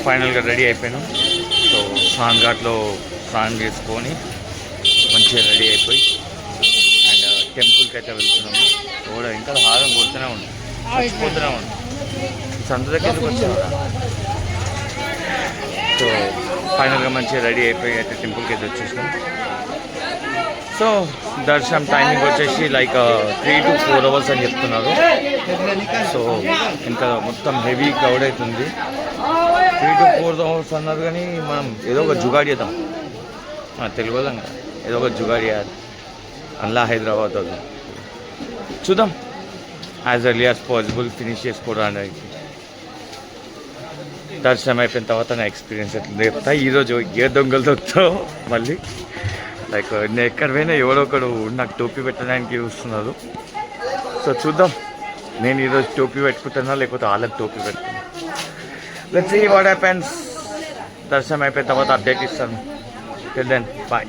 ఫైనల్గా రెడీ అయిపోయాను. సో స్నాన్ ఘాట్లో స్నానం చేసుకొని మంచిగా రెడీ అయిపోయి అండ్ టెంపుల్కి అయితే వెళ్తున్నాము. కూడా ఇంకా హారం కొడుతూనే ఉన్నాం, చచ్చిపోతూనే ఉన్నాం. సంత దగ్గరికి వచ్చాము. సో ఫైనల్గా మంచిగా రెడీ అయిపోయి అయితే టెంపుల్కి అయితే వచ్చేసాం. సో దర్శనం టైమింగ్ వచ్చేసి లైక్ 3 to 4 hours అని చెప్తున్నారు. సో ఇంకా మొత్తం హెవీ క్రౌడ్ అవుతుంది. 3 to 4 hours అన్నారు, కానీ మనం ఏదో ఒక జుగాడి చేద్దాం. తెలుగు వాళ్ళం కదా, ఏదో ఒక జుగాడి చేయాలి. అలా హైదరాబాద్ వద్దాం, చూద్దాం as early as possible finish చేసుకోవడానికి. దర్శనం అయిపోయిన తర్వాత నా ఎక్స్పీరియన్స్ ఎట్లా చెప్తా. ఈరోజు ఏ దొంగలు దొరుకుతావు మళ్ళీ లైక్ నేను ఎక్కడ పోయినా ఎవరో ఒకడు నాకు టోపీ పెట్టడానికి చూస్తున్నారు. సో చూద్దాం, నేను ఈరోజు టోపీ పెట్టుకుంటున్నా లేకపోతే వాళ్ళకి టోపీ పెట్టుకున్నా. Let's see what happens. దర్శనం అయిపోయిన తర్వాత అప్డేట్ ఇస్తాను. Till then bye.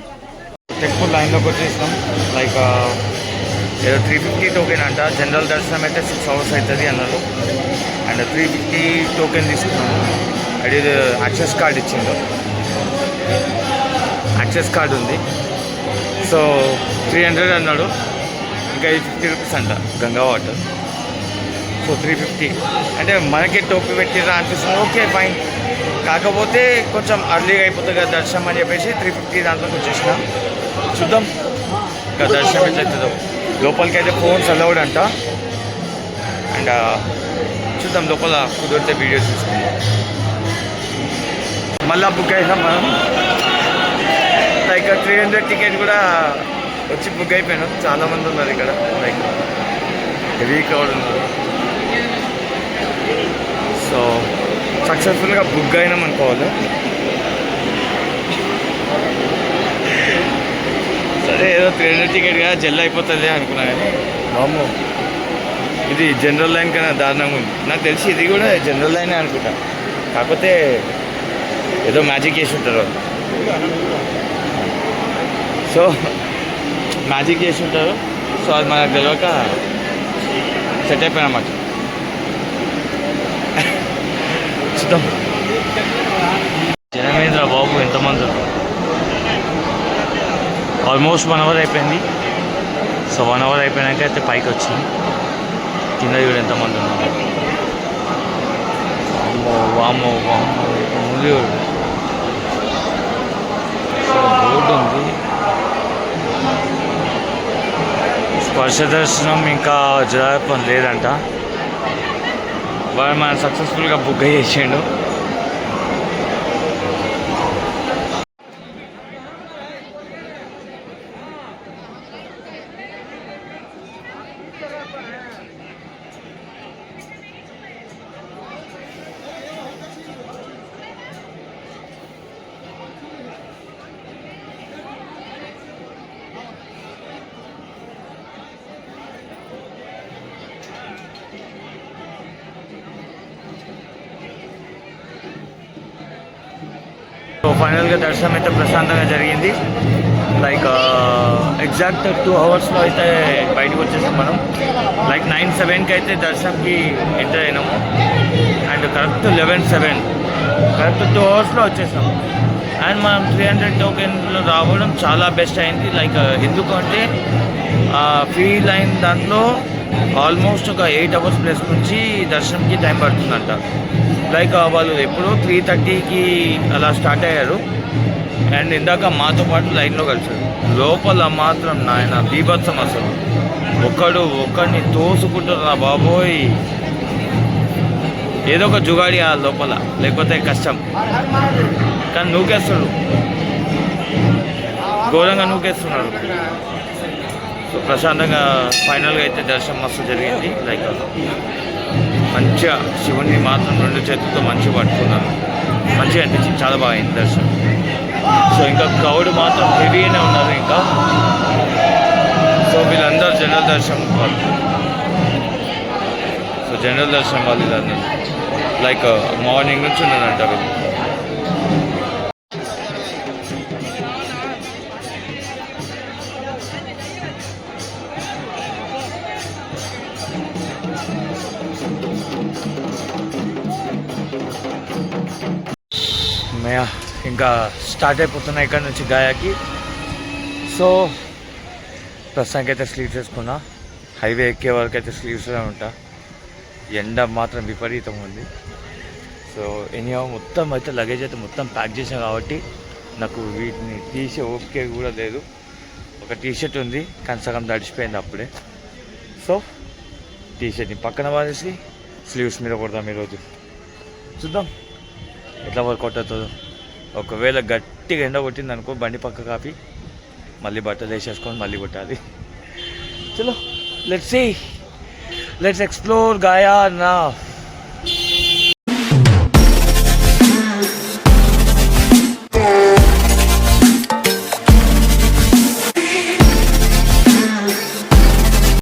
టెంపుల్ లైన్లోకి వచ్చేసినాం. లైక్ ఏదో 350 టోకెన్ అంట. జనరల్ దర్శనం అయితే 6 hours అవుతుంది అన్నారు. అండ్ 350 టోకెన్ తీసుకున్నాను. అది యాక్సెస్ కార్డ్ ఇచ్చిండు, యాక్సెస్ కార్డు ఉంది. సో 300 అన్నాడు, ఇంకా 50 రూపీస్ అంట గంగా వాటర్. సో 350 అంటే మనకి టోపీ పెట్టిరా అనిపిస్తుంది. ఓకే ఫైన్, కాకపోతే కొంచెం అర్లీగా అయిపోతుంది కదా దర్శనం అని చెప్పేసి 350 దాంట్లోకి వచ్చేసిన. చూద్దాం ఇంకా దర్శనం ఎట్లయితుందో. లోపలికి అయితే ఫోన్స్ అలౌడ్ అంట. అండ్ చూద్దాం లోపల కుదిరితే వీడియోస్ తీసుకుందాం. మళ్ళీ బుక్ అయినాం మనం. లైక్ 300 టికెట్ కూడా వచ్చి బుక్ అయిపోయినాం. చాలామంది ఉన్నారు ఇక్కడ, లైక్ హెవీ క్రౌడ్ ఉన్నారు. సో సక్సెస్ఫుల్గా బుక్ అయినాం అనుకోవాలి. సరే ఏదో 300 టికెట్ కదా జల్ది అయిపోతుంది అనుకున్నా, కానీ మామూ ఇది జనరల్ లైన్ కన్నా దారుణంగా ఉంది. నాకు తెలిసి ఇది కూడా జనరల్ లైనే అనుకుంటా, కాకపోతే ఏదో మ్యాజిక్ చేసి ఉంటారు వాళ్ళు. సో మ్యాజిక్ చేసి ఉంటారు. సో అది మనకు తెలియక సెట్ అయిపోయినమాట. చూద్దాం. జనమేంద్ర బాబు ఎంతమంది ఉన్నారు. ఆల్మోస్ట్ 1 hour అయిపోయింది. సో 1 hour అయిపోయాక అయితే పైకి వచ్చింది. కింద కూడా ఎంతమంది ఉన్నారు. వామ్మో వామ్మో ముందు రోడ్డు ఉంది. స్పర్శ దర్శనం ఇంకా జరగడం లేదంట. వాడు మనం సక్సెస్ఫుల్గా బుక్ చేసిండు. సో ఫైనల్గా దర్శనం అయితే ప్రశాంతంగా జరిగింది. లైక్ ఎగ్జాక్ట్ 2 hours అయితే బయటకు వచ్చేసాం మనం. లైక్ 9:07 అయితే దర్శనంకి ఎంటర్ అయినాము. అండ్ కరెక్ట్ 11:07 కరెక్ట్ 2 hours వచ్చేసాం. అండ్ మనం 300 టోకెన్లో రావడం చాలా బెస్ట్ అయింది. లైక్ ఎందుకంటే ఫ్రీ లైన్ దాంట్లో ఆల్మోస్ట్ ఒక 8 hours ప్లస్ నుంచి దర్శనంకి టైం పడుతుందంట. లైక్ వాళ్ళు ఎప్పుడో 3:30కి అలా స్టార్ట్ అయ్యారు. అండ్ ఇందాక మాతో పాటు లైన్లో కలిసారు. లోపల మాత్రం నాయన బీభత్సం అసలు. ఒక్కడిని తోసుకుంటున్నా బాబోయ్. ఏదో ఒక జుగాడి ఆ లోపల, లేకపోతే కష్టం. కానీ నూకేస్తాడు, ఘోరంగా నూకేస్తున్నాడు. సో ప్రశాంతంగా ఫైనల్గా అయితే దర్శనం మస్తు జరిగింది. లైక్ మంచిగా శివుణ్ణి మాత్రం 2 చేతులతో మంచిగా పట్టుకున్నాను. మంచిగా అనిపించింది, చాలా బాగా అయింది దర్శనం. సో ఇంకా క్రౌడ్ మాత్రం హెవీగానే ఉన్నారు ఇంకా. సో వీళ్ళందరూ జనరల్ దర్శనం వాళ్ళు. సో జనరల్ దర్శనం వాళ్ళు వీళ్ళందరూ లైక్ మార్నింగ్ నుంచి ఉన్నారంట వీళ్ళు. ఇంకా స్టార్ట్ అయిపోతున్నాయి ఇక్కడ నుంచి గాయాకి. సో ప్రస్తుతానికి అయితే స్లీవ్స్ వేసుకున్నా. హైవే ఎక్కే వరకు అయితే స్లీవ్స్లో ఉంటా. ఎండ మాత్రం విపరీతంగా ఉంది. సో ఎనీహౌ మొత్తం అయితే లగేజ్ అయితే మొత్తం ప్యాక్ చేసాను కాబట్టి నాకు వీటిని తీసే ఓపిక కూడా లేదు. ఒక టీషర్ట్ ఉంది కానీ సగం తడిచిపోయింది అప్పుడే. సో టీషర్ట్ని పక్కన వాడేసి స్లీవ్స్ మీద కొడదాం ఈరోజు. చూద్దాం ఎట్లా వర్కౌట్ అవుతుందో. ఒకవేళ గట్టిగా ఎండ కొట్టింది అనుకో బండి పక్క కాపి మళ్ళీ బట్టలు వేసేసుకొని మళ్ళీ కొట్టాలి. చలో లెట్స్ సీ, లెట్స్ ఎక్స్ప్లోర్ గాయా నా.